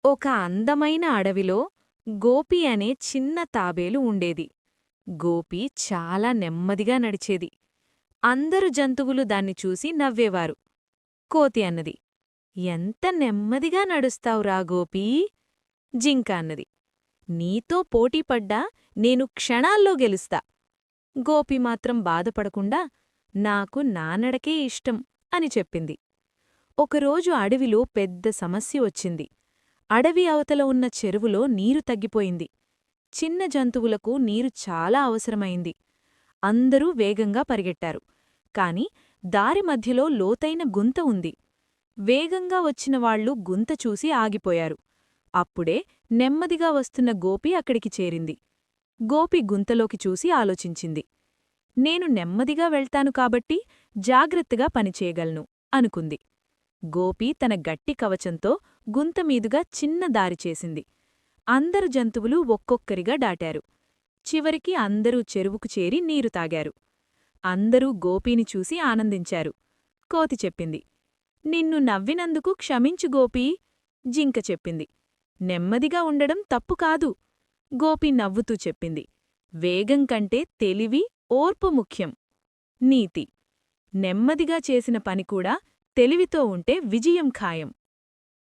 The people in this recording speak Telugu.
ఒక అందమైన అడవిలో గోపి అనే చిన్న తాబేలు ఉండేది. గోపి చాలా నెమ్మదిగా నడిచేది. అందరు జంతువులు దాన్ని చూసి నవ్వేవారు. కోతి అన్నది, "ఎంత నెమ్మదిగా నడుస్తావురా గోపీ?" జింక అన్నది, "నీతో పోటీపడ్డా నేను క్షణాల్లో గెలుస్తా." గోపి మాత్రం బాధపడకుండా, "నాకు నా నడకే ఇష్టం" అని చెప్పింది. ఒకరోజు అడవిలో పెద్ద సమస్య వచ్చింది. అడవి అవతల ఉన్న చెరువులో నీరు తగ్గిపోయింది. చిన్న జంతువులకు నీరు చాలా అవసరమైంది. అందరూ వేగంగా పరిగెట్టారు. కాని దారి మధ్యలో లోతైన గుంత ఉంది. వేగంగా వచ్చినవాళ్లు గుంత చూసి ఆగిపోయారు. అప్పుడే నెమ్మదిగా వస్తున్న గోపి అక్కడికి చేరింది. గోపి గుంతలోకి చూసి ఆలోచించింది. "నేను నెమ్మదిగా వెళ్తాను కాబట్టి జాగ్రత్తగా పనిచేయగలను" అనుకుంది. గోపి తన గట్టి కవచంతో గుంతమీదుగా చిన్న దారి చేసింది. అందరు జంతువులు ఒక్కొక్కరిగా దాటారు. చివరికి అందరూ చెరువుకు చేరి నీరు తాగారు. అందరూ గోపీని చూసి ఆనందించారు. కోతి చెప్పింది, "నిన్ను నవ్వినందుకు క్షమించు గోపీ." జింక చెప్పింది, "నెమ్మదిగా ఉండడం తప్పుకాదు." గోపి నవ్వుతూ చెప్పింది, "వేగం కంటే తెలివి, ఓర్పు ముఖ్యం." నీతి: నెమ్మదిగా చేసిన పనికూడా తెలివితో ఉంటే విజయం ఖాయం.